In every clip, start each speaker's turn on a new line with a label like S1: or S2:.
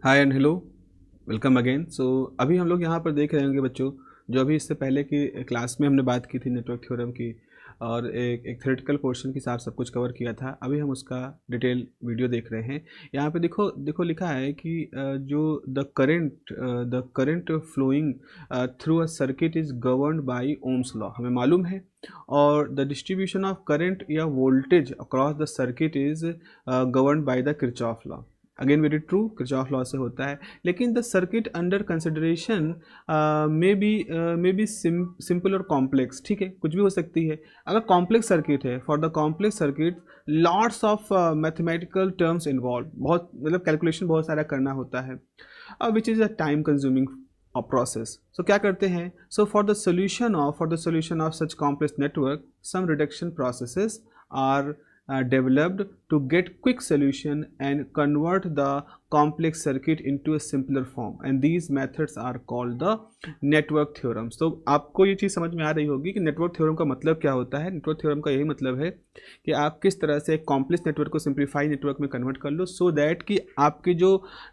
S1: Hi and hello, welcome again. So अभी हम लोग यहाँ पर देख रहे होंगे बच्चों, जो अभी इससे पहले की क्लास में हमने बात की थी नेटवर्क थ्योरम की, और एक थ्योरेटिकल पोर्शन के साथ सब कुछ कवर किया था। अभी हम उसका डिटेल वीडियो देख रहे हैं। यहाँ पे देखो देखो लिखा है कि जो the current flowing through a circuit is governed by Ohm's law, हमें मालूम है। और द डिस्ट्रीब्यूशन ऑफ करंट या voltage across the circuit is governed by the Kirchhoff law. Again very true, Kirchhoff law से होता है। लेकिन the circuit under consideration may be simple और कॉम्प्लेक्स, ठीक है, कुछ भी हो सकती है। अगर कॉम्प्लेक्स सर्किट है, for the complex circuit lots of mathematical terms involve, बहुत मतलब कैलकुलेशन बहुत सारा करना होता है, which is a time consuming process. So क्या करते हैं, so for the solution of such complex network some reduction processes are developed to get quick solution and convert the complex circuit into a simpler form, and these methods are called the network theorems। तो आपको ये चीज़ समझ में आ रही होगी कि network theorem का मतलब क्या होता है। नेटवर्क थ्योरम का यही मतलब है कि आप किस तरह से एक कॉम्प्लेक्स नेटवर्क को सिंप्लीफाई नेटवर्क में कन्वर्ट कर लो, सो दैट कि आपके जो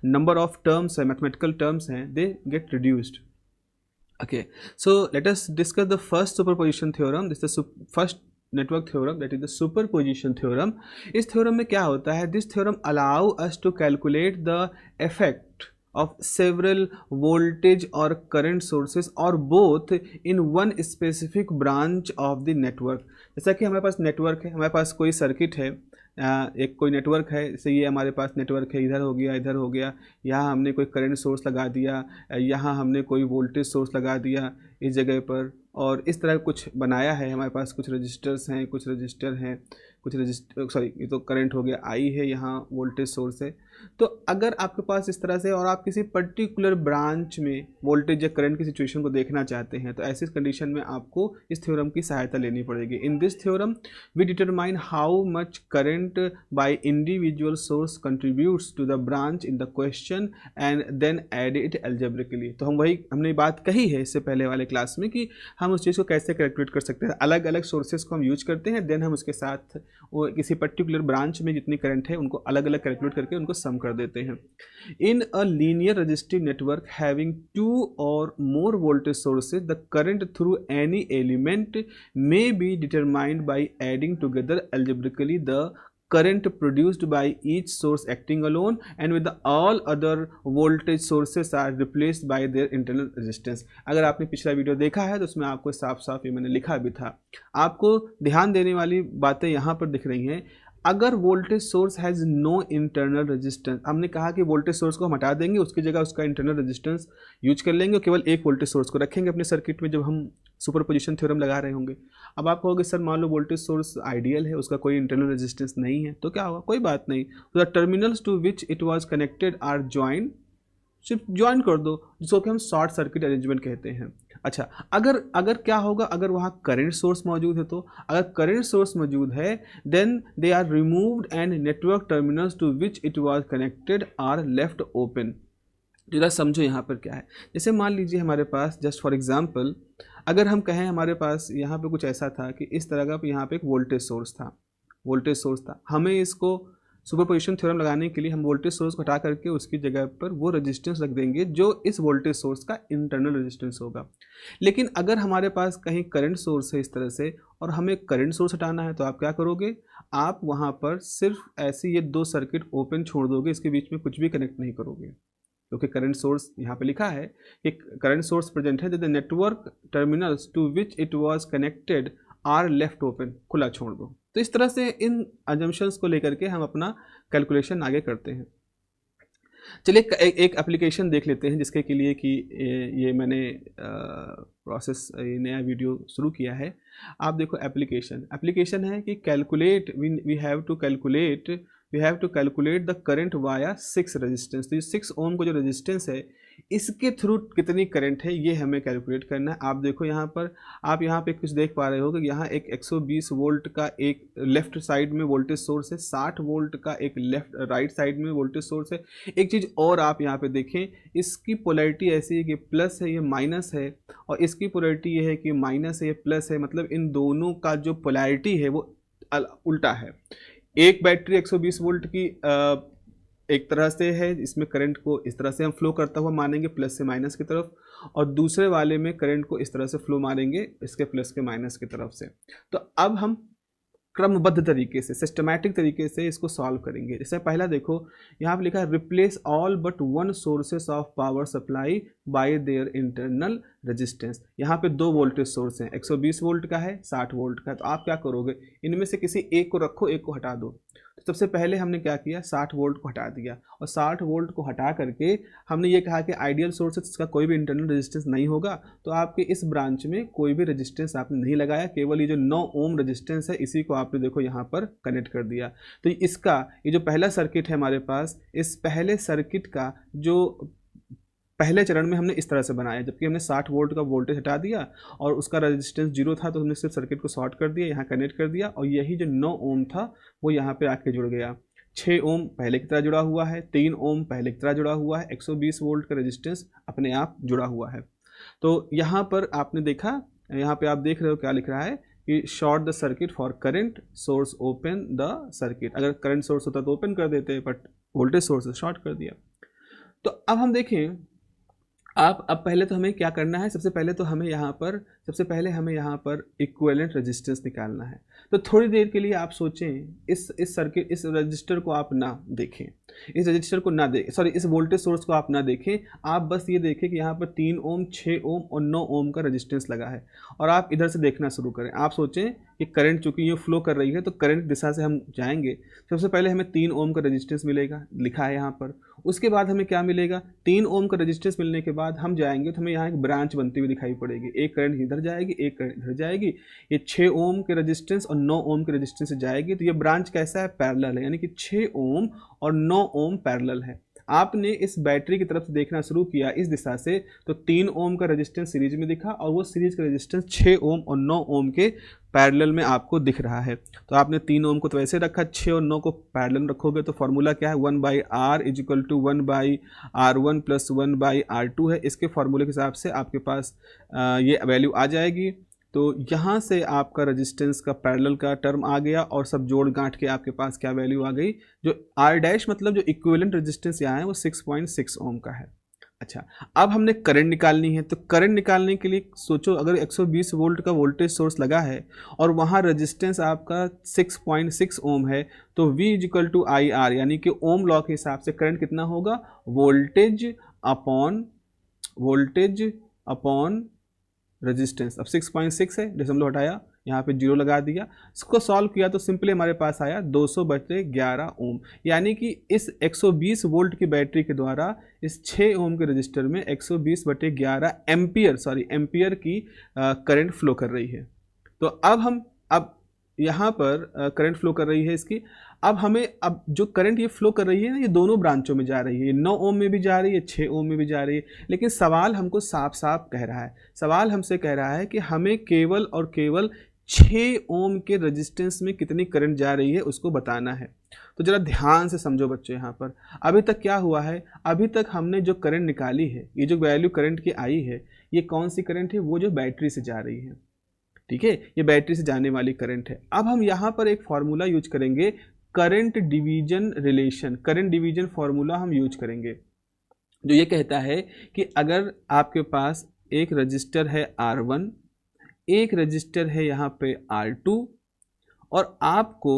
S1: नंबर ऑफ टर्म्स है, मैथमेटिकल टर्म्स हैं, they get reduced. Okay, so let us discuss the first superposition theorem. This is the first network theorem, that is the superposition theorem. इस theorem में क्या होता है? This theorem allow us to calculate the effect of several voltage or current sources or both in one specific branch of the network। जैसा कि हमारे पास network है, हमारे पास कोई सर्किट है, एक कोई नेटवर्क है, जैसे ये हमारे पास नेटवर्क है, इधर हो गया, इधर हो गया, यहाँ हमने कोई करंट सोर्स लगा दिया, यहाँ हमने कोई वोल्टेज सोर्स लगा दिया इस जगह पर, और इस तरह कुछ बनाया है। हमारे पास कुछ रजिस्टर्स हैं, कुछ रजिस्टर हैं, कुछ रजिस्टर, सॉरी ये तो करंट हो गया, आई है, यहाँ वोल्टेज सोर्स है। तो अगर आपके पास इस तरह से और आप किसी पर्टिकुलर ब्रांच में वोल्टेज या करंट की सिचुएशन को देखना चाहते हैं, तो ऐसी कंडीशन में आपको इस थ्योरम की सहायता लेनी पड़ेगी। In this theorem we determine how much current by individual source contributes to the branch in the question and then add it algebraically. तो हमने बात कही है इससे पहले वाले क्लास में कि हम उस चीज़ को कैसे कैलकुलेट कर सकते हैं। अलग अलग सोर्सेज को हम यूज करते हैं, देन हम उसके साथ वो किसी पर्टिकुलर ब्रांच में जितनी करंट है उनको अलग अलग कैलकुलेट करके उनको सम कर देते हैं। In a linear resistive network having two or more voltage sources the current through any element may be determined by adding together algebraically the current produced by each source acting alone and with the all other voltage sources are replaced by their internal resistance। अगर आपने पिछला video देखा है तो उसमें आपको साफ साफ ये मैंने लिखा भी था। आपको ध्यान देने वाली बातें यहाँ पर दिख रही हैं। अगर voltage source has no internal resistance, हमने कहा कि वोल्टेज सोर्स को हम हटा देंगे, उसकी जगह उसका इंटरनल रेजिस्टेंस यूज कर लेंगे और केवल एक वोल्टेज सोर्स को रखेंगे अपने सर्किट में जब हम सुपरपोजिशन थ्योरम लगा रहे होंगे। अब आप कहोगे सर मान लो वोल्टेज सोर्स आइडियल है, उसका कोई इंटरनल रेजिस्टेंस नहीं है, तो क्या होगा? कोई बात नहीं, तो the terminals to which it was connected are join, सिर्फ ज्वाइन कर दो, जिसको कि हम शॉर्ट सर्किट अरेंजमेंट कहते हैं। अच्छा, अगर अगर क्या होगा, अगर वहाँ करंट सोर्स मौजूद है, तो अगर करंट सोर्स मौजूद है then they are removed and network terminals to which it was connected are left open. जरा समझो यहाँ पर क्या है। जैसे मान लीजिए हमारे पास, जस्ट फॉर एग्जांपल, अगर हम कहें हमारे पास यहाँ पे कुछ ऐसा था कि इस तरह का यहाँ पे एक वोल्टेज सोर्स था, हमें इसको सुपरपोजिशन थ्योरम लगाने के लिए हम वोल्टेज सोर्स को हटा करके उसकी जगह पर वो रेजिस्टेंस रख देंगे जो इस वोल्टेज सोर्स का इंटरनल रेजिस्टेंस होगा। लेकिन अगर हमारे पास कहीं करंट सोर्स है इस तरह से और हमें करंट सोर्स हटाना है, तो आप क्या करोगे? आप वहाँ पर सिर्फ ऐसे ये दो सर्किट ओपन छोड़ दोगे, इसके बीच में कुछ भी कनेक्ट नहीं करोगे, क्योंकि करंट सोर्स यहाँ पे लिखा है कि करंट सोर्स प्रेजेंट है, the network terminals to which it was connected are left open, खुला छोड़ दो। तो इस तरह से इन अजम्पशंस को लेकर के हम अपना कैलकुलेशन आगे करते हैं। चलिए एक एप्लीकेशन देख लेते हैं जिसके के लिए कि ये मैंने प्रोसेस नया वीडियो शुरू किया है। आप देखो एप्लीकेशन है कि calculate, we have to calculate the current via 6 resistance. तो ये 6 ओम का जो रेजिस्टेंस है इसके थ्रू कितनी करंट है ये हमें कैलकुलेट करना है। आप देखो यहाँ पर, आप यहाँ पे कुछ देख पा रहे हो कि यहाँ एक 120 वोल्ट का एक लेफ्ट साइड में वोल्टेज सोर्स है, 60 वोल्ट का एक राइट साइड में वोल्टेज सोर्स है। एक चीज़ और आप यहाँ पे देखें, इसकी पोलैरिटी ऐसी है कि प्लस है, ये माइनस है, और इसकी पोलैरिटी ये है कि माइनस है, ये प्लस है। मतलब इन दोनों का जो पोलैरिटी है वो उल्टा है। एक बैटरी 120 वोल्ट की एक तरह से है, इसमें करंट को इस तरह से हम फ्लो करता हुआ मानेंगे प्लस से माइनस की तरफ, और दूसरे वाले में करंट को इस तरह से फ्लो मारेंगे इसके प्लस के माइनस की तरफ से। तो अब हम क्रमबद्ध तरीके से, सिस्टमैटिक तरीके से इसको सॉल्व करेंगे। इससे पहला देखो, यहाँ पर लिखा है replace all but one sources of power supply bye their internal resistance. यहाँ पे दो वोल्टेज सोर्स हैं, 120 वोल्ट का है, 60 वोल्ट का है। तो आप क्या करोगे, इनमें से किसी एक को रखो, एक को हटा दो। तो सबसे पहले हमने क्या किया, 60 वोल्ट को हटा दिया, और 60 वोल्ट को हटा करके हमने ये कहा कि आइडियल सोर्स है, इसका कोई भी इंटरनल रेजिस्टेंस नहीं होगा, तो आपके इस ब्रांच में कोई भी रेजिस्टेंस आपने नहीं लगाया, केवल ये जो 9 ओम रेजिस्टेंस है इसी को आपने देखो यहाँ पर कनेक्ट कर दिया। तो इसका ये जो पहला सर्किट है हमारे पास, इस पहले सर्किट का जो पहले चरण में हमने इस तरह से बनाया, जबकि हमने 60 वोल्ट का वोल्टेज हटा दिया और उसका रेजिस्टेंस 0 था, तो हमने सिर्फ सर्किट को शॉर्ट कर दिया, यहाँ कनेक्ट कर दिया, और यही जो 9 ओम था वो यहाँ पे आके जुड़ गया। 6 ओम पहले की तरह जुड़ा हुआ है, 3 ओम पहले की तरह जुड़ा हुआ है, 120 वोल्ट का रेजिस्टेंस अपने आप जुड़ा हुआ है। तो यहाँ पर आपने देखा, यहाँ पे आप देख रहे हो क्या लिख रहा है कि short the circuit for current source, open the circuit. अगर करंट सोर्स होता तो ओपन कर देते, बट वोल्टेज सोर्स शॉर्ट कर दिया। तो अब हम देखें, अब पहले तो हमें क्या करना है, सबसे पहले यहाँ पर इक्विवेलेंट रेजिस्टेंस निकालना है। तो थोड़ी देर के लिए आप सोचें, इस सर्किट, इस रजिस्टर को आप ना देखें, इस रजिस्टर को ना देखें, सॉरी इस वोल्टेज सोर्स को आप ना देखें, आप बस ये देखें कि यहाँ पर 3 ओम, 6 ओम और 9 ओम का रेजिस्टेंस लगा है, और आप इधर से देखना शुरू करें। आप सोचें कि करंट चूंकि ये फ्लो कर रही है, तो करंट दिशा से हम जाएंगे। सबसे पहले हमें 3 ओम का रेजिस्टेंस मिलेगा, लिखा है यहाँ पर। उसके बाद हमें क्या मिलेगा, 3 ओम का रेजिस्टेंस मिलने के बाद हम जाएंगे तो हमें यहाँ एक ब्रांच बनती हुई दिखाई पड़ेगी, एक करंट इधर जाएगी, एक करंट इधर जाएगी, ये 6 ओम के रेजिस्टेंस और 9 ओम के रेजिस्टेंस से जाएगी। तो ये ब्रांच कैसा है, पैरेलल है, यानी कि 6 ओम और 9 ओम पैरेलल है। आपने इस बैटरी की तरफ से देखना शुरू किया इस दिशा से, तो 3 ओम का रेजिस्टेंस सीरीज में दिखा, और वो सीरीज का रेजिस्टेंस 6 ओम और 9 ओम के पैरेलल में आपको दिख रहा है। तो आपने 3 ओम को तो वैसे रखा, 6 और 9 को पैरेलल रखोगे तो फॉर्मूला क्या है, 1/R equal to 1/R1 plus 1/R2 है। इसके फॉर्मूले के हिसाब से आपके पास ये वैल्यू आ जाएगी। तो यहाँ से आपका रेजिस्टेंस का पैरेलल का टर्म आ गया, और सब जोड़ गांठ के आपके पास क्या वैल्यू आ गई, जो R डैश मतलब जो इक्विवेलेंट रेजिस्टेंस यहाँ है वो 6.6 ओम का है। अच्छा, अब हमने करंट निकालनी है। तो करंट निकालने के लिए सोचो, अगर 120 वोल्ट का वोल्टेज सोर्स लगा है और वहाँ रेजिस्टेंस आपका 6.6 ओम है, तो V इक्वल टू IR, यानी कि ओम लॉ के हिसाब से करंट कितना होगा, वोल्टेज अपॉन रेजिस्टेंस। अब 6.6 है, दशमलव हटाया, यहाँ पे 0 लगा दिया, इसको सॉल्व किया तो सिंपली हमारे पास आया 200/11 ओम। यानी कि इस 120 वोल्ट की बैटरी के द्वारा इस 6 ओम के रजिस्टर में 120/11 एम्पियर की करंट फ्लो कर रही है। तो अब यहाँ पर करंट फ्लो कर रही है इसकी। अब जो करंट ये फ्लो कर रही है ना, ये दोनों ब्रांचों में जा रही है, 9 ओम में भी जा रही है, 6 ओम में भी जा रही है। लेकिन सवाल हमको साफ साफ कह रहा है, सवाल हमसे कह रहा है कि हमें केवल और केवल 6 ओम के रेजिस्टेंस में कितनी करंट जा रही है उसको बताना है। तो जरा ध्यान से समझो बच्चों, यहाँ पर अभी तक क्या हुआ है, अभी तक हमने जो करंट निकाली है, ये जो वैल्यू करंट की आई है, ये कौन सी करंट है, वो जो बैटरी से जा रही है। ठीक है, ये बैटरी से जाने वाली करंट है। अब हम यहाँ पर एक फॉर्मूला यूज करेंगे, current division relation, current division formula हम यूज करेंगे, जो ये कहता है कि अगर आपके पास एक रजिस्टर है R1, एक रजिस्टर है यहाँ पे R2, और आपको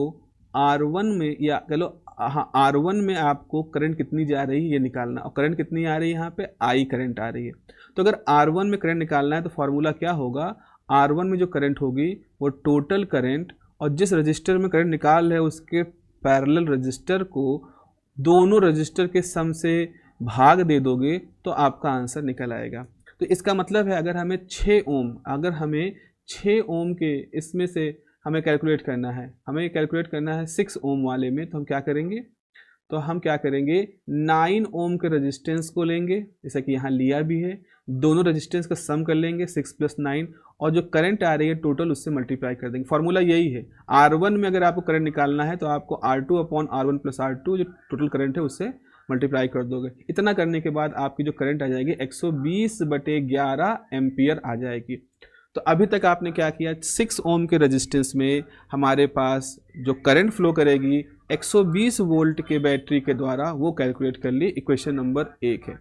S1: R1 में, या चलो हाँ, R1 में आपको करंट कितनी जा रही है ये निकालना, और करंट कितनी आ रही है, यहाँ पे I करंट आ रही है। तो अगर R1 में करंट निकालना है तो फॉर्मूला क्या होगा, R1 में जो करंट होगी वो टोटल करंट, और जिस रजिस्टर में करंट निकाल रहे हैं उसके पैरेलल रजिस्टर को दोनों रजिस्टर के सम से भाग दे दोगे तो आपका आंसर निकल आएगा। तो इसका मतलब है अगर हमें 6 ओम के इसमें से हमें कैलकुलेट करना है, 6 ओम वाले में, तो हम क्या करेंगे, 9 ओम के रेजिस्टेंस को लेंगे, जैसा कि यहाँ लिया भी है, दोनों रेजिस्टेंस का सम कर लेंगे 6 + 9, और जो करंट आ रही है टोटल उससे मल्टीप्लाई कर देंगे। फॉर्मूला यही है, R1 में अगर आपको करंट निकालना है तो आपको R2/R1 + R2 जो टोटल करंट है उससे मल्टीप्लाई कर दोगे। इतना करने के बाद आपकी जो करंट आ जाएगी 120/11 एम्पियर आ जाएगी। तो अभी तक आपने क्या किया, 6 ओम के रेजिस्टेंस में हमारे पास जो करंट फ्लो करेगी 120 वोल्ट के बैटरी के द्वारा वो कैलकुलेट कर ली। इक्वेशन नंबर 1 है।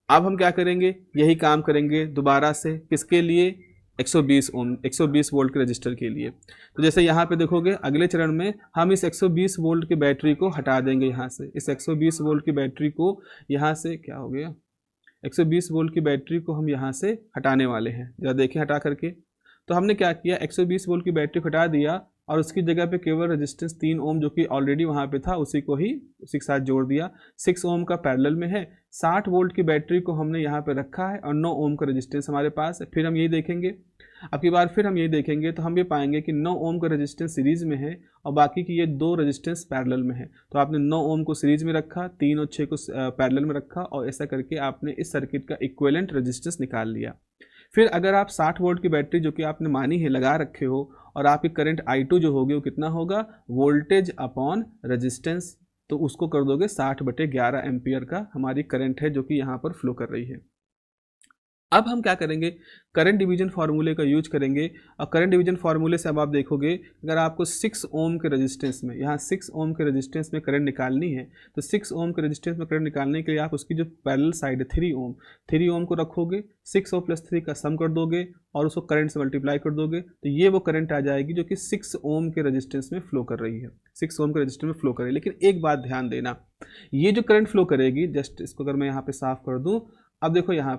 S1: अब हम क्या करेंगे, यही काम करेंगे दोबारा से, किसके लिए, 120 ओम 120 वोल्ट के रजिस्टर के लिए। तो जैसे यहाँ पे देखोगे अगले चरण में हम इस 120 वोल्ट की बैटरी को हटा देंगे यहाँ से। इस 120 वोल्ट की बैटरी को यहाँ से, क्या हो गया, 120 वोल्ट की बैटरी को हम यहाँ से हटाने वाले हैं। जरा देखें हटा करके। तो हमने क्या किया, 120 वोल्ट की बैटरी को हटा दिया और उसकी जगह पे केवल रेजिस्टेंस 3 ओम जो कि ऑलरेडी वहाँ पे था उसी के साथ जोड़ दिया। 6 ओम का पैरेलल में है। 60 वोल्ट की बैटरी को हमने यहाँ पे रखा है और 9 ओम का रेजिस्टेंस हमारे पास है। फिर हम यही देखेंगे, अब की बार फिर हम यही देखेंगे तो हम ये पाएंगे कि 9 ओम का रेजिस्टेंस सीरीज में है और बाकी की ये 2 रेजिस्टेंस पैरेलल में है। तो आपने 9 ओम को सीरीज में रखा, 3 और 6 को पैरेलल में रखा और ऐसा करके आपने इस सर्किट का इक्विवेलेंट रेजिस्टेंस निकाल लिया। फिर अगर आप 60 वोल्ट की बैटरी जो कि आपने मानी है लगा रखे हो और आपकी करंट I2 जो होगी वो कितना होगा, वोल्टेज अपॉन रेजिस्टेंस, तो उसको कर दोगे 60/11 एम्पियर का हमारी करंट है जो कि यहाँ पर फ्लो कर रही है। अब हम क्या करेंगे, करंट डिवीजन फार्मूले का यूज करेंगे और करंट डिवीजन फार्मूले से अब आप देखोगे अगर आपको 6 ओम के रेजिस्टेंस में, यहाँ 6 ओम के रेजिस्टेंस में करंट निकालनी है तो 6 ओम के रेजिस्टेंस में करंट निकालने के लिए आप उसकी जो पैरेलल साइड है 3 ओम को रखोगे, 6 ओम प्लस 3 का सम कर दोगे और उसको करंट से मल्टीप्लाई कर दोगे तो ये वो करंट आ जाएगी जो कि 6 ओम के रेजिस्टेंस में फ्लो कर रही है, 6 ओम के रेजिस्टेंस में फ्लो कर रही है। लेकिन एक बात ध्यान देना, ये जो करंट फ्लो करेगी, जस्ट इसको अगर मैं यहाँ पे साफ कर दूँ, अब देखो यहाँ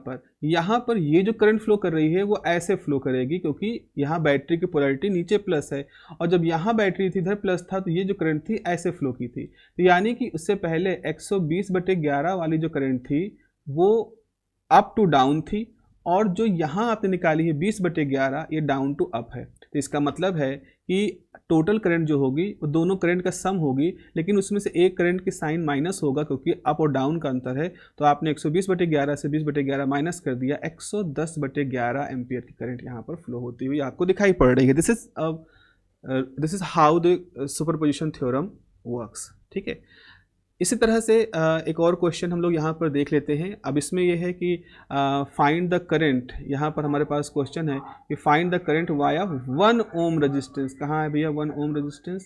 S1: पर ये जो करंट फ्लो कर रही है वो ऐसे फ्लो करेगी क्योंकि यहाँ बैटरी की पोलैरिटी नीचे प्लस है और जब यहाँ बैटरी थी इधर प्लस था तो ये जो करंट थी ऐसे फ्लो की थी। तो यानी कि उससे पहले 120/11 वाली जो करंट थी वो अप टू डाउन थी और जो यहाँ आपने निकाली है 20/11 ये डाउन टू अप है। तो इसका मतलब है कि टोटल करंट जो होगी वो दोनों करंट का सम होगी, लेकिन उसमें से एक करंट की साइन माइनस होगा क्योंकि अप और डाउन का अंतर है। तो आपने 120/11 से 20/11 माइनस कर दिया, 110/11 एम्पियर की करंट यहाँ पर फ्लो होती हुई आपको दिखाई पड़ रही है। This is how the superposition theorem works. ठीक है, इसी तरह से एक और क्वेश्चन हम लोग यहाँ पर देख लेते हैं। अब इसमें यह है कि फाइंड द करंट, यहाँ पर हमारे पास क्वेश्चन है कि find the current via 1 ohm resistance. कहाँ है भैया 1 ohm resistance,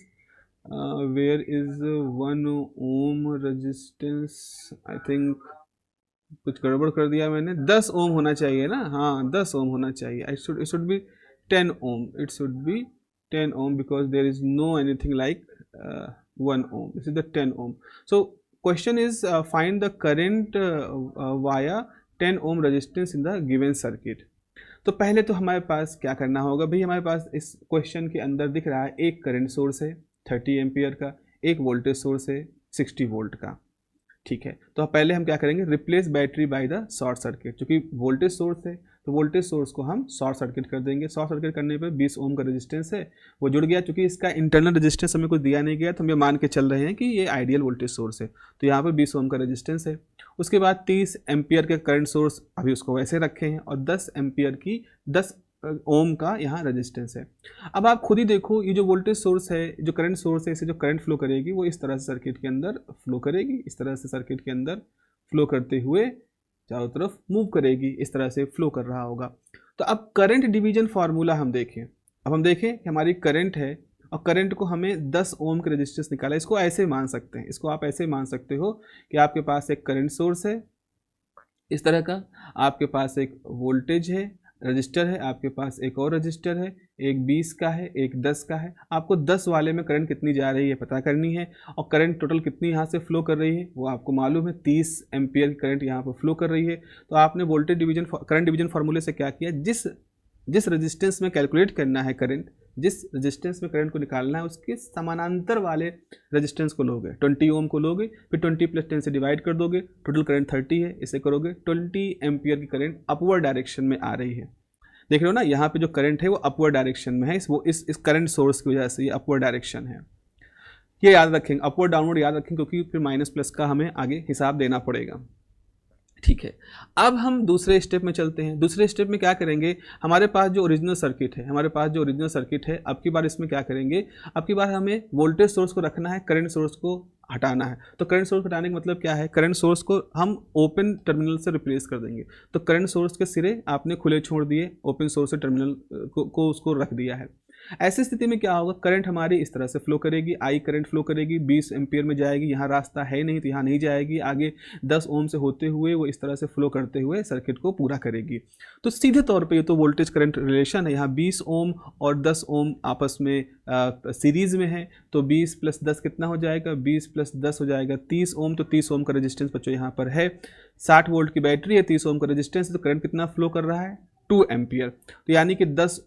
S1: where is 1 ohm resistance, I think कुछ गड़बड़ कर दिया मैंने, 10 ओम होना चाहिए ना, हाँ 10 ओम होना चाहिए। It should be 10 ohm, it should be 10 ohm because there is no anything like 1 ohm. This is the 10 ohm. So question is find the current via 10 ohm resistance in the given circuit. तो पहले तो हमारे पास क्या करना होगा भाई, हमारे पास इस क्वेश्चन के अंदर दिख रहा है एक करंट सोर्स है 30 एम्पियर का, एक वोल्टेज सोर्स है 60 वोल्ट का। ठीक है, तो पहले हम क्या करेंगे, replace battery by the short circuit. क्योंकि वोल्टेज सोर्स है तो वोल्टेज सोर्स को हम शॉर्ट सर्किट कर देंगे। शॉर्ट सर्किट करने पे 20 ओम का रेजिस्टेंस है वो जुड़ गया। चूंकि इसका इंटरनल रेजिस्टेंस हमें कुछ दिया नहीं गया तो हम ये मान के चल रहे हैं कि ये आइडियल वोल्टेज सोर्स है, तो यहाँ पर 20 ओम का रेजिस्टेंस है। उसके बाद 30 एम्पियर के करंट सोर्स अभी उसको वैसे रखे हैं और 10 एम्पियर की 10 ओम का यहाँ रेजिस्टेंस है। अब आप खुद ही देखो ये जो वोल्टेज सोर्स है, जो करंट सोर्स है, इसे जो करंट फ्लो करेगी वो इस तरह से सर्किट के अंदर फ्लो करेगी, इस तरह से सर्किट के अंदर फ्लो करते हुए चारों तरफ मूव करेगी, इस तरह से फ्लो कर रहा होगा। तो अब करंट डिवीजन फार्मूला हम देखें। अब हम देखें कि हमारी करंट है और करंट को हमें 10 ओम के रेजिस्टेंस निकाला। इसको ऐसे मान सकते हैं, इसको आप ऐसे मान सकते हो कि आपके पास एक करंट सोर्स है इस तरह का, आपके पास एक वोल्टेज है, रजिस्टर है, आपके पास एक और रजिस्टर है, एक 20 का है, एक 10 का है। आपको 10 वाले में करंट कितनी जा रही है पता करनी है और करंट टोटल कितनी यहाँ से फ्लो कर रही है वो आपको मालूम है, 30 एम्पियर की करंट यहाँ पर फ्लो कर रही है। तो आपने वोल्टेज डिवीजन करंट डिवीजन फार्मूले से क्या किया, जिस रेजिस्टेंस में कैलकुलेट करना है करंट, जिस रेजिस्टेंस में करंट को निकालना है उसके समानांतर वाले रेजिस्टेंस को लोगे, 20 ओम को लोगे, फिर 20 + 10 से डिवाइड कर दोगे, टोटल करंट 30 है, इसे करोगे 20 एम्पियर की करंट अपवर्ड डायरेक्शन में आ रही है। देख रहे हो ना, यहाँ पे जो करंट है वो अपवर्ड डायरेक्शन में है, इस करंट सोर्स की वजह से ये अपवर्ड डायरेक्शन है। ये याद रखेंगे, अपवर्ड डाउनवर्ड याद रखेंगे क्योंकि फिर माइनस प्लस का हमें आगे हिसाब देना पड़ेगा। ठीक है, अब हम दूसरे स्टेप में चलते हैं। दूसरे स्टेप में क्या करेंगे, हमारे पास जो ओरिजिनल सर्किट है, अब की बार इसमें क्या करेंगे, अब की बार हमें वोल्टेज सोर्स को रखना है, करंट सोर्स को हटाना है। तो करंट सोर्स हटाने का मतलब क्या है, करंट सोर्स को हम ओपन टर्मिनल से रिप्लेस कर देंगे। तो करंट सोर्स के सिरे आपने खुले छोड़ दिए, ओपन सोर्स से टर्मिनल को उसको रख दिया है। ऐसी स्थिति में क्या होगा, करंट हमारी इस तरह से फ्लो करेगी, आई करंट फ्लो करेगी, 20 एम्पियर में जाएगी, यहाँ रास्ता है नहीं तो यहाँ नहीं जाएगी, आगे 10 ओम से होते हुए वो इस तरह से फ्लो करते हुए सर्किट को पूरा करेगी। तो सीधे तौर पे ये तो वोल्टेज करंट रिलेशन है, यहाँ 20 ओम और 10 ओम आपस में सीरीज में है, तो 20 + 10 कितना हो जाएगा, 20 + 10 हो जाएगा 30 ओम। तो 30 ओम का रेजिस्टेंस बच्चों यहाँ पर है, 60 वोल्ट की बैटरी है, 30 ओम का रेजिस्टेंस है, तो करंट कितना फ्लो कर रहा है, 2 एम्पियर। तो यानी कि 10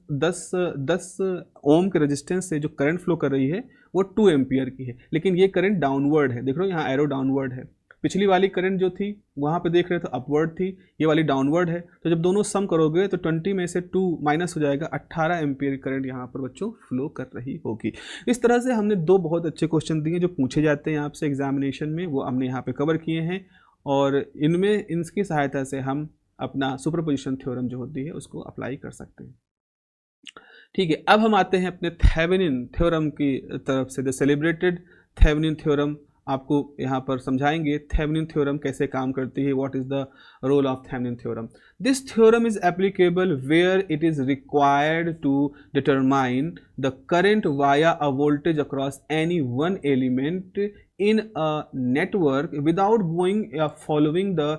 S1: ओम के रेजिस्टेंस से जो करंट फ्लो कर रही है वो 2 एम्पियर की है, लेकिन ये करंट डाउनवर्ड है, देख रहे हो यहाँ एरो डाउनवर्ड है। पिछली वाली करंट जो थी वहाँ पे देख रहे थे अपवर्ड थी, ये वाली डाउनवर्ड है। तो जब दोनों सम करोगे तो 20 में से 2 माइनस हो जाएगा, 18 एम्पियर करंट यहाँ पर बच्चों फ्लो कर रही होगी। इस तरह से हमने 2 बहुत अच्छे क्वेश्चन दिए जो पूछे जाते हैं आपसे एग्जामिनेशन में, वो हमने यहाँ पे कवर किए हैं, और इनमें इनकी सहायता से हम अपना सुपरपोजिशन थ्योरम जो होती है उसको अप्लाई कर सकते हैं। ठीक है, अब हम आते हैं अपने थेवेनिन थ्योरम की तरफ से। द सेलिब्रेटेड थेवेनिन थ्योरम आपको यहाँ पर समझाएंगे, थेवेनिन थ्योरम कैसे काम करती है, what is the role of Thevenin theorem. This theorem is applicable where it is required to determine the current via a voltage across any one element in a network without following the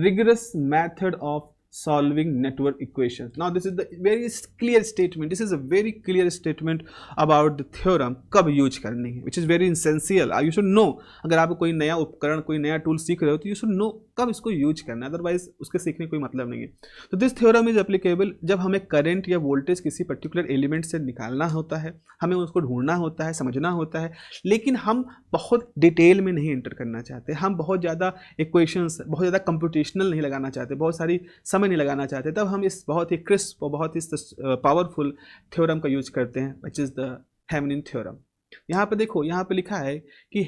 S1: rigorous method of solving network equations. Now this is the very clear statement, this is a very clear statement about the theorem कब use करनी है, which is very essential, you should know। अगर आप कोई नया उपकरण कोई नया टूल सीख रहे हो तो you should know कब इसको यूज करना है, अदरवाइज उसके सीखने कोई मतलब नहीं है। तो दिस थ्योरम इज एप्लीकेबल जब हमें करंट या वोल्टेज किसी पर्टिकुलर एलिमेंट से निकालना होता है, हमें उसको ढूंढना होता है, समझना होता है, लेकिन हम बहुत डिटेल में नहीं एंटर करना चाहते, हम बहुत ज़्यादा इक्वेशंस, बहुत ज़्यादा कंप्यूटेशनल नहीं लगाना चाहते, बहुत सारी समय नहीं लगाना चाहते, तब हम इस बहुत ही क्रिस्प और बहुत ही पावरफुल थ्योरम का यूज करते हैं, which is the Thevenin theorem. यहाँ पे देखो, यहाँ पे लिखा है कि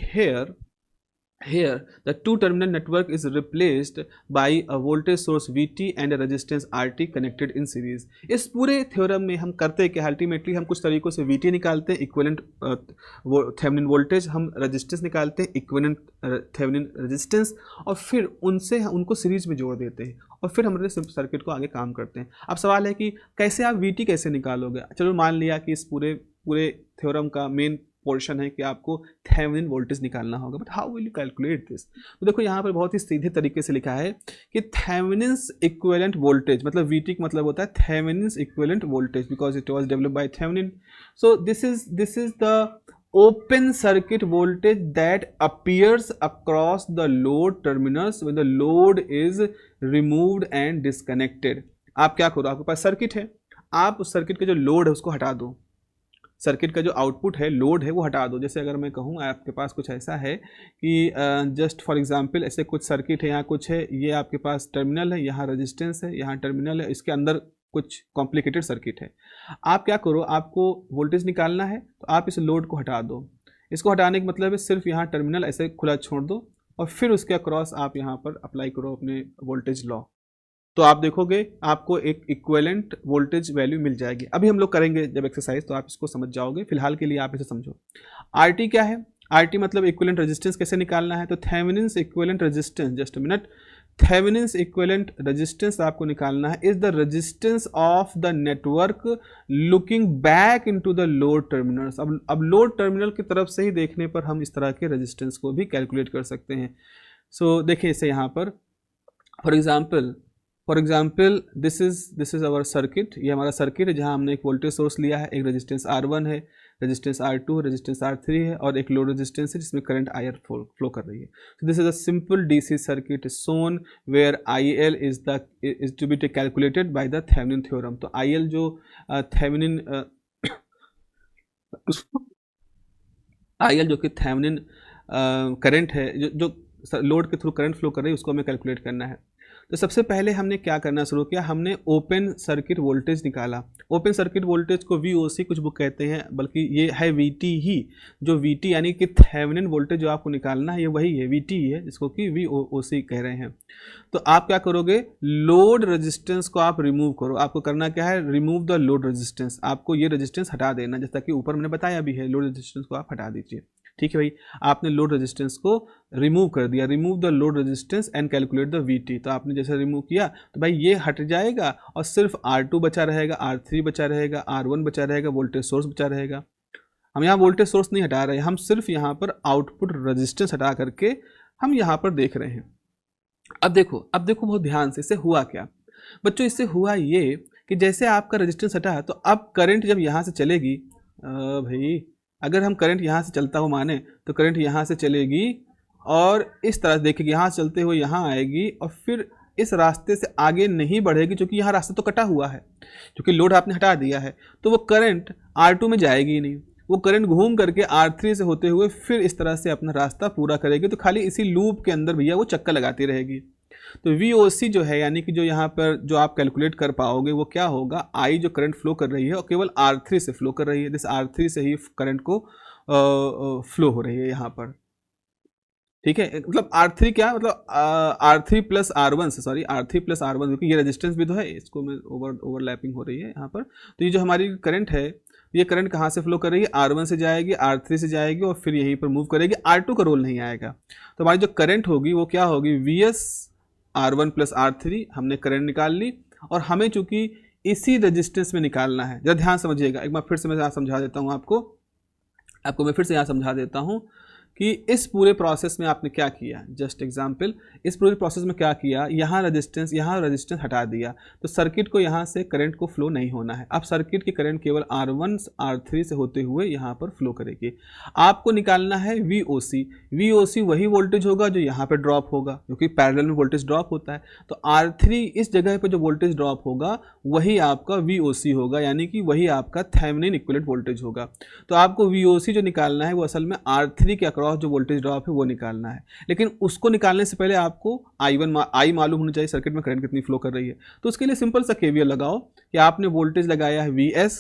S1: Here the two terminal network is replaced by a voltage source VT and a resistance RT connected in series। इस पूरे थ्योरम में हम करते हैं कि अल्टीमेटली हम कुछ तरीकों से VT निकालते हैं इक्विवेलेंट थेवेनिन वोल्टेज, हम रेजिस्टेंस निकालते हैं इक्विवेलेंट थेवेनिन रेजिस्टेंस, और फिर उनसे उनको सीरीज में जोड़ देते हैं, और फिर हमारे सर्किट को आगे काम करते हैं। अब सवाल है कि कैसे आप VT कैसे निकालोगे। चलो मान लिया कि इस पूरे थ्योरम का मेन पोर्शन है कि आपको थेवेनिन वोल्टेज निकालना होगा, but how will you calculate this. तो देखो यहाँ पर बहुत ही सीधे तरीके से लिखा है कि थेवेनिन्स इक्विवेलेंट वोल्टेज, मतलब वीटी का मतलब होता है Thevenin's equivalent voltage, because it was developed by Thevenin. So this is the open circuit voltage that appears across the load terminals when the load is removed and disconnected। आप क्या करो, आपके पास circuit है, आप उस सर्किट का जो load है उसको हटा दो, सर्किट का जो आउटपुट है, लोड है, वो हटा दो। जैसे अगर मैं कहूँ आपके पास कुछ ऐसा है कि जस्ट फॉर एग्जांपल ऐसे कुछ सर्किट है, यहाँ कुछ है, ये आपके पास टर्मिनल है, यहाँ रेजिस्टेंस है, यहाँ टर्मिनल है, इसके अंदर कुछ कॉम्प्लिकेटेड सर्किट है। आप क्या करो, आपको वोल्टेज निकालना है तो आप इस लोड को हटा दो। इसको हटाने का मतलब है सिर्फ यहाँ टर्मिनल ऐसे खुला छोड़ दो और फिर उसके अक्रॉस आप यहाँ पर अप्लाई करो अपने वोल्टेज लॉ, तो आप देखोगे आपको एक इक्विवेलेंट वोल्टेज वैल्यू मिल जाएगी। अभी हम लोग करेंगे जब एक्सरसाइज तो आप इसको समझ जाओगे, फिलहाल के लिए आप इसे समझो। आरटी क्या है, आरटी मतलब इक्विवेलेंट रेजिस्टेंस कैसे निकालना है, तो Thevenin's equivalent resistance, just a minute, Thevenin's equivalent resistance आपको निकालना है, is the resistance of the network looking back into the load terminals. अब लोड टर्मिनल की तरफ से ही देखने पर हम इस तरह के रेजिस्टेंस को भी कैलकुलेट कर सकते हैं। सो देखिए इसे यहाँ पर for example this is our circuit, ये हमारा सर्किट है जहाँ हमने एक वोल्टेज सोर्स लिया है, एक रेजिस्टेंस R1 है, रेजिस्टेंस R2, रेजिस्टेंस R3 है और एक लोड रेजिस्टेंस है जिसमें करंट IR फ्लो कर रही है। तो this is a simple DC circuit shown where IL is to be calculated by the Thevenin theorem. तो IL जो थेवेनिन IL जो कि थेवेनिन करंट है, जो लोड के थ्रू करंट फ्लो कर रही है, उसको हमें कैलकुलेट करना है। तो सबसे पहले हमने क्या करना शुरू किया, हमने ओपन सर्किट वोल्टेज निकाला। ओपन सर्किट वोल्टेज को VOC कुछ बुक कहते हैं, बल्कि ये है VT ही, जो VT यानी कि थेवेनिन वोल्टेज जो आपको निकालना है ये वही है, VT ही है, जिसको कि VOC कह रहे हैं। तो आप क्या करोगे, लोड रेजिस्टेंस को आप रिमूव करो। आपको करना क्या है, रिमूव द लोड रेजिस्टेंस, आपको ये रेजिस्टेंस हटा देना, जैसा कि ऊपर मैंने बताया भी है, लोड रेजिस्टेंस को आप हटा दीजिए। ठीक है भाई, आपने लोड रेजिस्टेंस को रिमूव कर दिया, remove the load resistance and calculate the VT. तो आपने जैसे रिमूव किया तो भाई ये हट जाएगा और सिर्फ R2 बचा रहेगा, R3 बचा रहेगा, R1 बचा रहेगा, वोल्टेज सोर्स बचा रहेगा। हम यहाँ वोल्टेज सोर्स नहीं हटा रहे हैं, हम सिर्फ यहाँ पर आउटपुट रेजिस्टेंस हटा करके हम यहाँ पर देख रहे हैं। अब देखो बहुत ध्यान से, इससे हुआ क्या बच्चों, इससे हुआ ये कि जैसे आपका रेजिस्टेंस हटा तो अब करंट जब यहाँ से चलेगी, भाई अगर हम करंट यहाँ से चलता हुआ माने तो करंट यहाँ से चलेगी और इस तरह देखिए यहाँ चलते हुए यहाँ आएगी और फिर इस रास्ते से आगे नहीं बढ़ेगी, क्योंकि यहाँ रास्ता तो कटा हुआ है, क्योंकि लोड आपने हटा दिया है। तो वो करंट R2 में जाएगी ही नहीं, वो करंट घूम करके R3 से होते हुए फिर इस तरह से अपना रास्ता पूरा करेगी। तो खाली इसी लूप के अंदर भैया वो चक्कर लगाती रहेगी। तो VOC जो है, यानी कि जो यहाँ पर जो आप कैलकुलेट कर पाओगे वो क्या होगा, I जो करंट फ्लो कर रही है और केवल R3 से फ्लो कर रही है, जिस R3 से ही करंट को फ्लो हो रही है यहाँ पर, ठीक है। मतलब R3 क्या मतलब R3 प्लस R1 से, सॉरी R3 प्लस R1, क्योंकि ये रेजिस्टेंस भी तो है, इसको में ओवरलैपिंग हो रही है यहाँ पर। तो ये जो हमारी करंट है, ये करंट कहाँ से फ्लो कर रही है, R1 से जाएगी, R3 से जाएगी और फिर यहीं पर मूव करेगी, R2 का रोल नहीं आएगा। तो हमारी जो करंट होगी वो क्या होगी, VS R1 प्लस R3, हमने करंट निकाल ली। और हमें चूंकि इसी रेजिस्टेंस में निकालना है, जरा ध्यान समझिएगा, एक बार फिर से मैं यहाँ समझा देता हूँ आपको मैं फिर से यहाँ समझा देता हूँ कि इस पूरे प्रोसेस में आपने क्या किया। जस्ट एग्जाम्पल, इस पूरे प्रोसेस में क्या किया, यहाँ रेजिस्टेंस हटा दिया, तो सर्किट को यहाँ से करंट को फ्लो नहीं होना है। अब सर्किट की करंट केवल R1 R3 से होते हुए यहाँ पर फ्लो करेगी। आपको निकालना है VOC वही वोल्टेज होगा जो यहाँ पर ड्रॉप होगा, क्योंकि पैरेलल में वोल्टेज ड्रॉप होता है। तो R3 इस जगह पर जो वोल्टेज ड्रॉप होगा वही आपका VOC होगा, यानी कि वही आपका थेवेनिन इक्विवेलेंट वोल्टेज होगा। तो आपको VOC जो निकालना है वो असल में R3 के अक्रॉस जो वोल्टेज ड्रॉप है वो निकालना है। लेकिन उसको निकालने से पहले आपको I मालूम होना चाहिए, सर्किट में करंट कितनी फ्लो कर रही है। तो उसके लिए सिंपल सा KVL लगाओ कि आपने वोल्टेज लगाया है VS,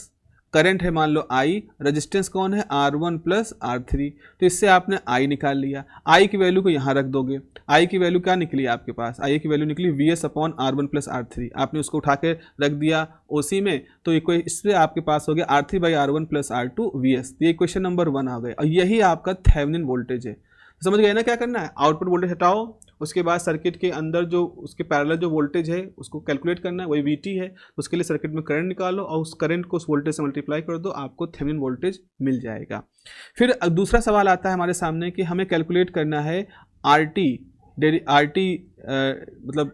S1: करंट है मान लो I, रेजिस्टेंस कौन है R1 प्लस R3। तो इससे आपने I निकाल लिया, I की वैल्यू को यहाँ रख दोगे, I की वैल्यू क्या निकली आपके पास, I की वैल्यू निकली VS upon R1 plus R3। आपने उसको उठा के रख दिया OC में, तो इससे आपके पास हो गया R3 by R1 plus R2 VS। ये इक्वेशन नंबर 1 आ गए और यही आपका थेवेनिन वोल्टेज है। समझ गए ना क्या करना है, आउटपुट वोल्टेज हटाओ, उसके बाद सर्किट के अंदर जो उसके पैरेलल जो वोल्टेज है उसको कैलकुलेट करना है, वही VT है। उसके लिए सर्किट में करंट निकालो और उस करंट को उस वोल्टेज से मल्टीप्लाई कर दो, आपको थेवेनिन वोल्टेज मिल जाएगा। फिर दूसरा सवाल आता है हमारे सामने कि हमें कैलकुलेट करना है मतलब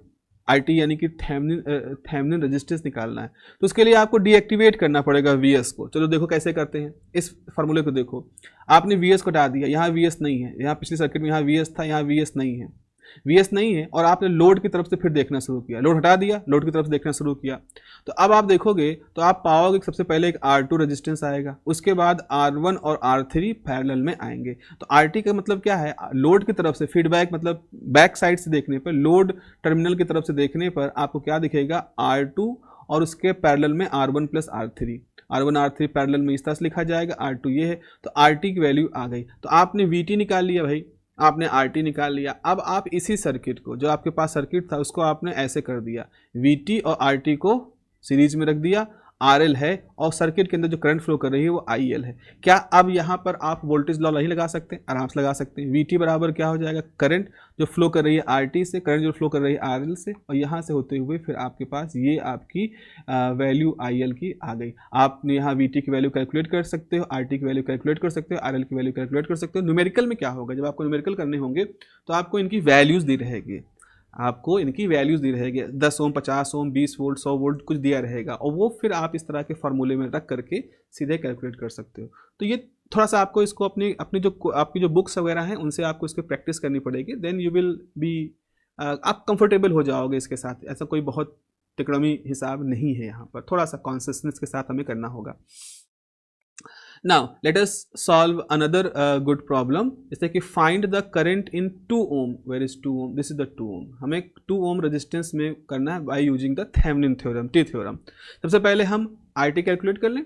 S1: RT यानी कि थेवेनिन रेजिस्टेंस निकालना है। तो उसके लिए आपको डीएक्टिवेट करना पड़ेगा VS को। चलो देखो कैसे करते हैं, इस फार्मूले को देखो, आपने VS को हटा दिया, यहाँ VS नहीं है, यहाँ पिछले सर्किट में यहाँ VS था, यहाँ VS नहीं है, और आपने लोड की तरफ से फिर देखना शुरू किया, लोड हटा दिया, लोड की तरफ से देखना शुरू किया। तो अब आप देखोगे तो आप पाओगे कि सबसे पहले एक R2 रेजिस्टेंस आएगा, उसके बाद R1 और R3 पैरेलल में आएंगे। तो RT का मतलब क्या है, लोड की तरफ से फीडबैक, मतलब बैक साइड से देखने पर, लोड टर्मिनल की तरफ से देखने पर आपको क्या दिखेगा, R2 और उसके पैरेलल में R1 plus R3, R1 R3 parallel में इस तरह से लिखा जाएगा, R2 ये है। तो RT की वैल्यू आ गई, तो आपने VT निकाल लिया भाई, आपने RT निकाल लिया। अब आप इसी सर्किट को, जो आपके पास सर्किट था उसको आपने ऐसे कर दिया, VT और RT को सीरीज में रख दिया, RL है और सर्किट के अंदर जो करंट फ्लो कर रही है वो IL है। क्या अब यहाँ पर आप वोल्टेज लॉ नहीं लगा सकते, आराम से लगा सकते हैं। VT बराबर क्या हो जाएगा, करंट जो फ्लो कर रही है RT से, करंट जो फ्लो कर रही है RL से, और यहाँ से होते हुए फिर आपके पास ये आपकी वैल्यू IL की आ गई। आपने यहाँ VT की वैल्यू कैलकुलेट कर सकते हो, RT की वैल्यू कैलकुलेट कर सकते हो, RL की वैल्यू कैलकुलेट कर सकते हो। न्यूमेरिकल में क्या होगा, जब आपको न्यूमेरिकल करने होंगे तो आपको इनकी वैल्यूज़ दी रहेगी, 10 ओम, 50 ओम, 20 वोल्ट, 100 वोल्ट कुछ दिया रहेगा, और वो फिर आप इस तरह के फार्मूले में रख करके सीधे कैलकुलेट कर सकते हो। तो ये थोड़ा सा आपको इसको अपनी जो आपकी जो बुक्स वगैरह हैं उनसे आपको इसको प्रैक्टिस करनी पड़ेगी, देन यू विल बी, आप कंफर्टेबल हो जाओगे इसके साथ। ऐसा कोई बहुत तिकड़मी हिसाब नहीं है, यहाँ पर थोड़ा सा कॉन्सियसनेस के साथ हमें करना होगा। Now let us solve another good problem, जैसे कि find the current in 2 ohm, where is 2 ohm, this is the 2 ohm। हमें 2 ohm रेजिस्टेंस में करना है by using the Thevenin theorem, T theorem। सबसे पहले हम RT कैलकुलेट कर लें,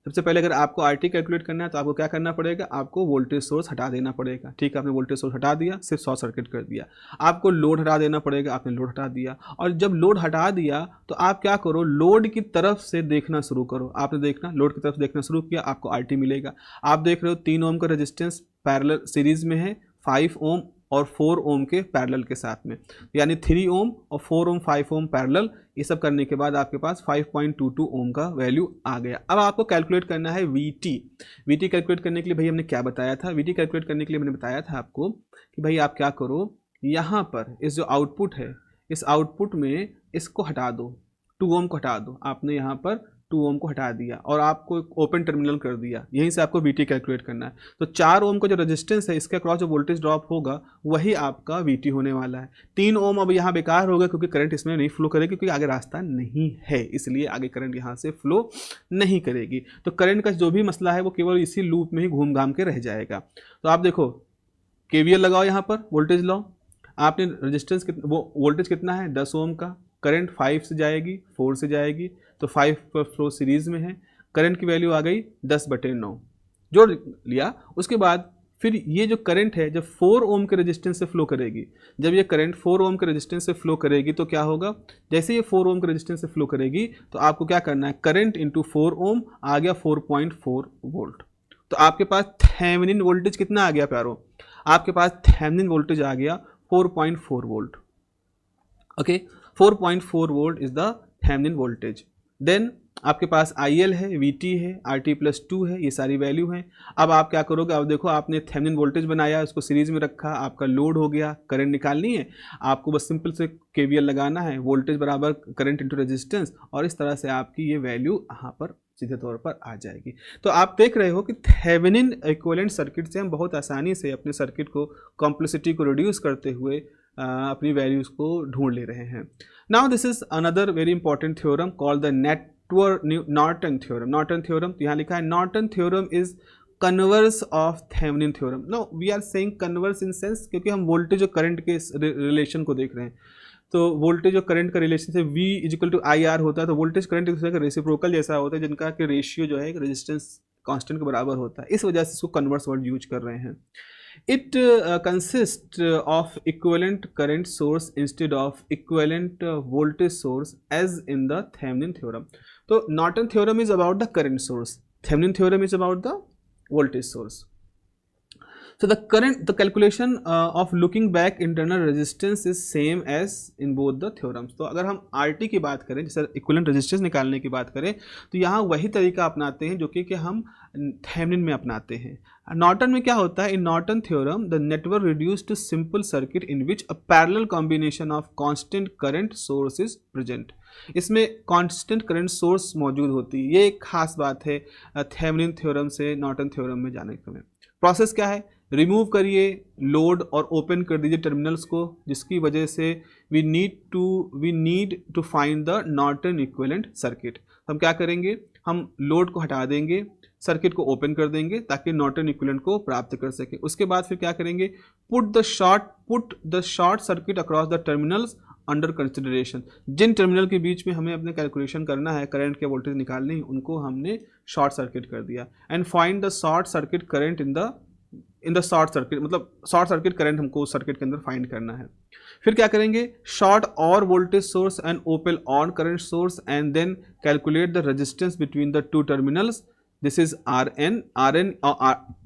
S1: सबसे पहले अगर आपको आरटी कैलकुलेट करना है तो आपको क्या करना पड़ेगा, आपको वोल्टेज सोर्स हटा देना पड़ेगा। ठीक है, आपने वोल्टेज सोर्स हटा दिया, सिर्फ शॉर्ट सर्किट कर दिया। आपको लोड हटा देना पड़ेगा, आपने लोड हटा दिया। और जब लोड हटा दिया तो आप क्या करो, लोड की तरफ से देखना शुरू करो। आपने देखना, लोड की तरफ देखना शुरू किया, आपको आरटी मिलेगा। आप देख रहे हो 3 ओम का रेजिस्टेंस पैरेलल सीरीज में है 5 ओम और 4 ओम के पैरेलल के साथ में, यानी 3 ओम और 4 ओम 5 ओम पैरेलल। ये सब करने के बाद आपके पास 5.22 ओम का वैल्यू आ गया। अब आपको कैलकुलेट करना है वीटी। वीटी कैलकुलेट करने के लिए भाई हमने क्या बताया था, वीटी कैलकुलेट करने के लिए मैंने बताया था आपको कि भाई आप क्या करो, यहाँ पर इस जो आउटपुट है, इस आउटपुट में इसको हटा दो, 2 ओम को हटा दो। आपने यहाँ पर 2 ओम को हटा दिया और आपको एक ओपन टर्मिनल कर दिया। यहीं से आपको वीटी कैलकुलेट करना है। तो 4 ओम का जो रेजिस्टेंस है, इसके अक्रॉस जो वोल्टेज ड्रॉप होगा वही आपका वीटी होने वाला है। 3 ओम अब यहाँ बेकार होगा क्योंकि करंट इसमें नहीं फ्लो करेगी, क्योंकि आगे रास्ता नहीं है, इसलिए आगे करंट यहाँ से फ्लो नहीं करेगी। तो करंट का जो भी मसला है वो केवल इसी लूप में ही घूम घाम के रह जाएगा। तो आप देखो, केवीएल लगाओ यहाँ पर, वोल्टेज लो। आपने रेजिस्टेंस वो वोल्टेज कितना है 10 ओम का, करंट 5 से जाएगी 4 से जाएगी, तो 5 पर फ्लो सीरीज में है। करंट की वैल्यू आ गई 10/9, जोड़ लिया। उसके बाद फिर ये जो करंट है जब 4 ओम के रेजिस्टेंस से फ्लो करेगी, जब ये करंट 4 ओम के रेजिस्टेंस से फ्लो करेगी तो क्या होगा, जैसे ये 4 ओम के रेजिस्टेंस से फ्लो करेगी तो आपको क्या करना है, करंट इंटू 4 ओम आ गया 4.4 वोल्ट। तो आपके पास थेवेनिन वोल्टेज कितना आ गया प्यारो, आपके पास थेवेनिन वोल्टेज आ गया 4.4 volt. Okay, 4.4 volt is the Thevenin voltage. Then आपके पास IL है, VT है, RT+2 है, ये सारी वैल्यू हैं। अब आप क्या करोगे, अब देखो आपने थेवेनिन वोल्टेज बनाया, उसको सीरीज में रखा, आपका लोड हो गया, करंट निकालनी है, आपको बस सिंपल से KVL लगाना है, वोल्टेज बराबर करंट इंटू रेजिस्टेंस, और इस तरह से आपकी ये वैल्यू यहाँ पर सीधे तौर पर आ जाएगी। तो आप देख रहे हो कि थेवेनिन इक्विवेलेंट सर्किट से हम बहुत आसानी से अपने सर्किट को कॉम्प्लेक्सिटी को रिड्यूस करते हुए अपनी वैल्यूज़ को ढूंढ ले रहे हैं। Now this is another very important theorem called the Norton theorem. Norton theorem, तो यहाँ लिखा है Norton theorem is converse of Thevenin theorem. No, we are saying converse in sense क्योंकि हम वोल्टेज और करंट के रिलेशन को देख रहे हैं। तो वोल्टेज और करंट का रिलेशन से V इक्वल टू IR होता है, तो वोल्टेज करंट एक दूसरे का रेसिप्रोकल जैसा होता है, जिनका कि रेशियो जो है रेजिस्टेंस कांस्टेंट के बराबर होता है। इस वजह से इसको कन्वर्स वर्ड यूज कर रहे हैं। It consists of equivalent current source instead of equivalent voltage source as in the Thevenin theorem. So Norton theorem is about the current source. Thevenin theorem is about the voltage source. So the calculation of looking back internal resistance is same as in both the theorems. तो अगर हम RT की बात करें, जैसे equivalent resistance निकालने की बात करें, तो यहाँ वही तरीका अपनाते हैं जो कि हम थेवेनिन में अपनाते हैं। नॉर्टन में क्या होता है, in Norton theorem the network reduce to simple circuit in which a parallel combination of constant current source is present. इसमें कांस्टेंट करंट सोर्स मौजूद होती है, ये एक खास बात है थेवेनिन थ्योरम से नॉर्टन थ्योरम में जाने के में। प्रोसेस क्या है, रिमूव करिए लोड और ओपन कर दीजिए टर्मिनल्स को, जिसकी वजह से we need to find the Norton equivalent circuit. हम क्या करेंगे, हम लोड को हटा देंगे, सर्किट को ओपन कर देंगे ताकि नॉर्टन इक्विवेलेंट को प्राप्त कर सके। उसके बाद फिर क्या करेंगे, put the short circuit across the terminals under consideration. जिन टर्मिनल के बीच में हमें अपने कैलकुलेशन करना है, करंट के वोल्टेज निकालने, उनको हमने शॉर्ट सर्किट कर दिया। And find the short circuit current in the short circuit, मतलब शॉर्ट सर्किट करंट हमको उस सर्किट के अंदर फाइंड करना है। फिर क्या करेंगे, शॉर्ट और voltage source and open on current source and then calculate the resistance between the two terminals. This is RN और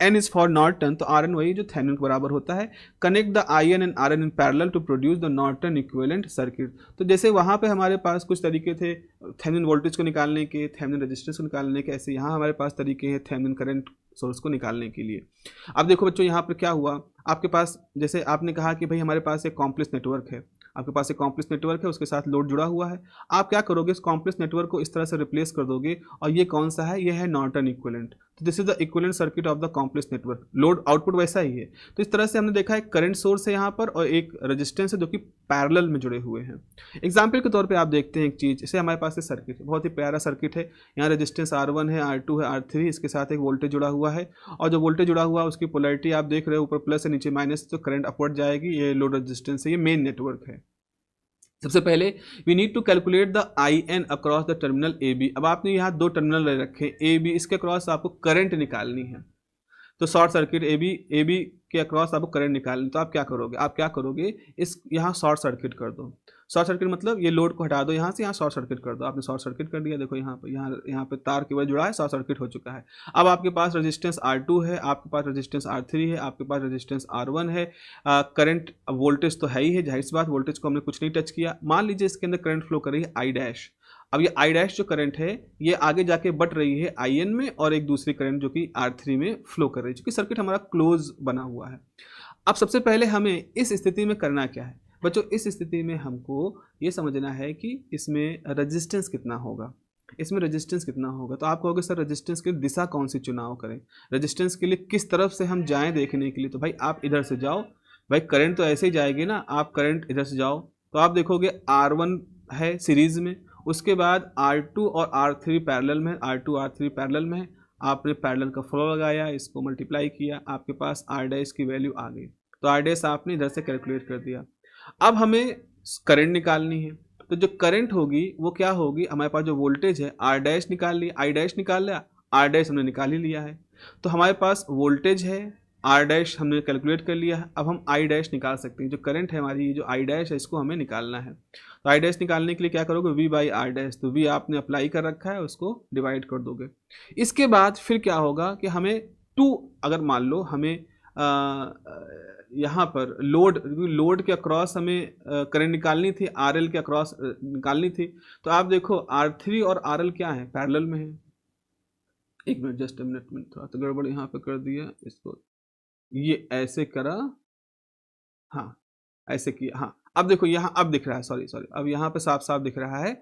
S1: N इज फॉर नॉर्टन, तो RN वही जो थेवेनिन के बराबर होता है। Connect the IN and RN in parallel to produce the Norton equivalent circuit. तो जैसे वहाँ पे हमारे पास कुछ तरीके थे थेवेनिन वोल्टेज को निकालने के, थेवेनिन रेजिस्टेंस को निकालने के, ऐसे यहाँ हमारे पास तरीके हैं थेवेनिन करंट सोर्स को निकालने के लिए। अब देखो बच्चों, यहाँ पर क्या हुआ, आपके पास जैसे आपने कहा कि भाई हमारे पास एक कॉम्प्लेक्स नेटवर्क है, आपके पास एक कॉम्प्लेक्स नेटवर्क है, उसके साथ लोड जुड़ा हुआ है। आप क्या करोगे, इस कॉम्प्लेक्स नेटवर्क को इस तरह से रिप्लेस कर दोगे, और ये कौन सा है, ये है नॉर्टन इक्विवेलेंट। तो this is the equivalent circuit of the complex network. Load output वैसा ही है। तो इस तरह से हमने देखा है करंट सोर्स है यहाँ पर और एक रेजिस्टेंस है जो कि पैरेलल में जुड़े हुए हैं। एग्जाम्पल के तौर पे आप देखते हैं एक चीज़, जैसे हमारे पास सर्किट है, बहुत ही प्यारा सर्किट है। यहाँ रेजिस्टेंस R1 है, R2 है, R3, इसके साथ एक वोल्टेज जुड़ा हुआ है, और जो वोल्टेज जुड़ा हुआ है उसकी पोलैरिटी आप देख रहे हो, ऊपर प्लस है नीचे माइनस, तो करंट अपवर्ड जाएगी। ये लोड रेजिस्टेंस है, ये मेन नेटवर्क है। सबसे पहले we need to calculate the I N across the terminal A B. अब आपने यहाँ दो टर्मिनल रखे ए बी, इसके अक्रॉस आपको करंट निकालनी है। तो शॉर्ट सर्किट ए बी के अक्रॉस आपको करंट निकालनी, तो आप क्या करोगे इस यहाँ शॉर्ट सर्किट कर दो। शॉर्ट सर्किट मतलब ये लोड को हटा दो यहाँ से, यहाँ शॉर्ट सर्किट कर दो। आपने शॉर्ट सर्किट कर दिया, देखो यहाँ पे तार केवल जुड़ा है, शॉर्ट सर्किट हो चुका है। अब आपके पास रेजिस्टेंस R2 है, आपके पास रेजिस्टेंस R3 है, आपके पास रेजिस्टेंस R1 है। करंट वोल्टेज तो है ही है, जाहिर सी बात वोल्टेज को हमने कुछ नहीं टच किया। मान लीजिए इसके अंदर करंट फ्लो कर रही है आई डैश। अब ये आई डैश जो करंट है ये आगे जाके बट रही है आई एन में, और एक दूसरी करंट जो कि R3 में फ्लो कर रही है, क्योंकि सर्किट हमारा क्लोज बना हुआ है। अब सबसे पहले हमें इस स्थिति में करना क्या है बच्चों, इस स्थिति में हमको ये समझना है कि इसमें रेजिस्टेंस कितना होगा, इसमें रेजिस्टेंस कितना होगा। तो आप कहोगे सर रेजिस्टेंस की दिशा कौन सी चुनाव करें, रेजिस्टेंस के लिए किस तरफ से हम जाएं देखने के लिए। तो भाई आप इधर से जाओ, भाई करंट तो ऐसे ही जाएगी ना, आप करंट इधर से जाओ तो आप देखोगे R1 है सीरीज में, उसके बाद R2 और R3 पैरेलल में, R2 R3 पैरेलल में है। आपने पैरेलल का फ्लो लगाया, इसको मल्टीप्लाई किया, आपके पास R डैश की वैल्यू आ गई। तो R डैश आपने इधर से कैलकुलेट कर दिया। अब हमें करंट निकालनी है, तो जो करंट होगी वो क्या होगी, हमारे पास जो वोल्टेज है R डैश निकाल लिया, आई डैश निकाल लिया, R डैश हमने निकाल ही लिया है। तो हमारे पास वोल्टेज है, R डैश हमने कैलकुलेट कर लिया है। अब हम आई डैश निकाल सकते हैं, जो करंट है हमारी, जो आई डैश है इसको हमें निकालना है। तो आई डैश निकालने के लिए क्या करोगे, V बाई R डैश। तो V आपने अप्लाई कर रखा है, उसको डिवाइड कर दोगे। इसके बाद फिर क्या होगा कि हमें 2, अगर मान लो हमें यहाँ पर लोड के अक्रॉस हमें करंट निकालनी थी, RL के अक्रॉस निकालनी थी। तो आप देखो R3 और RL क्या है, पैरेलल में है। एक मिनट, जस्ट मिनट में थोड़ा तो गड़बड़ यहाँ पे कर दिया, इसको ये ऐसे करा, हाँ ऐसे किया, हाँ अब देखो यहाँ अब दिख रहा है, सॉरी अब यहाँ पे साफ साफ दिख रहा है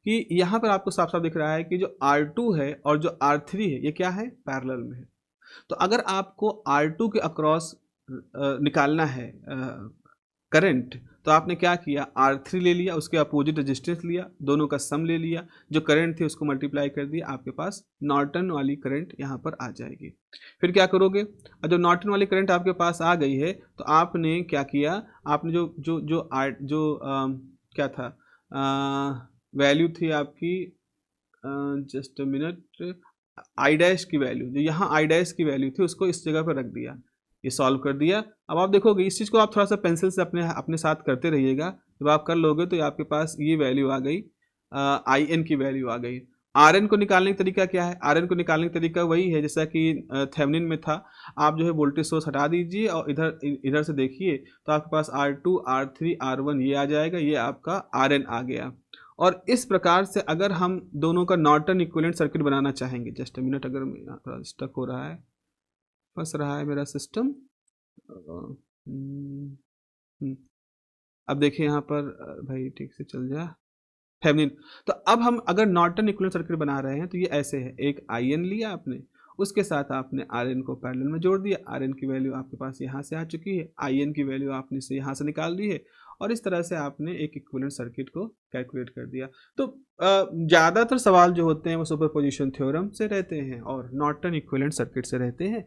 S1: कि यहाँ पर आपको साफ साफ दिख रहा है कि जो R2 है और जो R3 है ये क्या है, पैरेलल में है। तो अगर आपको R2 के अक्रॉस निकालना है करंट, तो आपने क्या किया, R3 ले लिया, उसके अपोजिट रेजिस्टेंस लिया, दोनों का सम ले लिया, जो करंट थी उसको मल्टीप्लाई कर दिया, आपके पास नॉर्टन वाली करंट यहाँ पर आ जाएगी। फिर क्या करोगे, जब नॉर्टन वाली करंट आपके पास आ गई है तो आपने क्या किया, आपने जो क्या था वैल्यू थी आपकी, just a minute, I dash की वैल्यू, जो यहाँ आई डैश की वैल्यू थी उसको इस जगह पर रख दिया, ये सॉल्व कर दिया। अब आप देखोगे इस चीज़ को आप थोड़ा सा पेंसिल से अपने साथ करते रहिएगा, जब आप कर लोगे तो आपके पास ये वैल्यू आ गई, आई एन की वैल्यू आ गई। आर एन को निकालने का तरीका क्या है, आर एन को निकालने का तरीका वही है जैसा कि थेवेनिन में था। आप जो है वोल्टेज सोर्स हटा दीजिए और इधर से देखिए तो आपके पास R2 R3 R1 ये आ जाएगा, ये आपका RN आ गया। और इस प्रकार से अगर हम दोनों का नॉर्टन इक्विवेलेंट सर्किट बनाना चाहेंगे, जस्ट मिनट, अगर मेरा थोड़ा स्टक हो रहा है, फंस रहा है मेरा सिस्टम। अब देखिए यहाँ पर भाई ठीक से चल जा थेवेनिन। तो अब हम अगर नॉर्टन इक्विवेलेंट सर्किट बना रहे हैं तो ये ऐसे है, एक IN लिया आपने, उसके साथ आपने RN को पैरेलल में जोड़ दिया, RN की वैल्यू आपके पास यहाँ से आ चुकी है, IN की वैल्यू आपने से यहाँ से निकाल दी है, और इस तरह से आपने एक इक्विवेलेंट सर्किट को कैलकुलेट कर दिया। तो ज़्यादातर सवाल जो होते हैं वो सुपरपोजिशन थ्योरम से रहते हैं और नॉर्टन इक्विवेलेंट सर्किट से रहते हैं,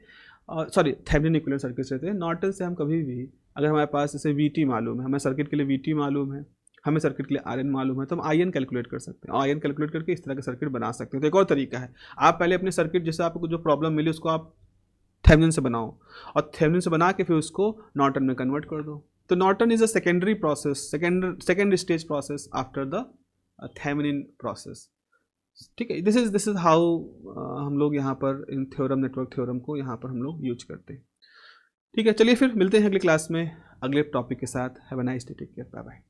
S1: और सॉरी थेवेनिन इक्विवेलेंट सर्किट से रहते हैं। नॉर्टन से हम कभी भी, अगर हमारे पास जैसे VT मालूम है, हमें सर्किट के लिए VT मालूम है, हमें सर्किट के लिए RN मालूम है, तो हम IN कैलकुलेट कर सकते हैं, और IN कैलकुलेट करके इस तरह का सर्किट बना सकते हैं। तो एक और तरीका है, आप पहले अपने सर्किट, जैसे आपको जो प्रॉब्लम मिली उसको आप थेवेनिन से बनाओ, और थेवेनिन से बना के फिर उसको नॉर्टन में कन्वर्ट कर दो। तो Norton is a secondary process, second stage process after the Thevenin process. ठीक है, दिस इज हाउ हम लोग यहाँ पर इन थ्योरम, नेटवर्क थ्योरम को यहाँ पर हम लोग यूज करते हैं। ठीक है, चलिए फिर मिलते हैं अगली क्लास में अगले टॉपिक के साथ। Have a nice day, take care, bye bye.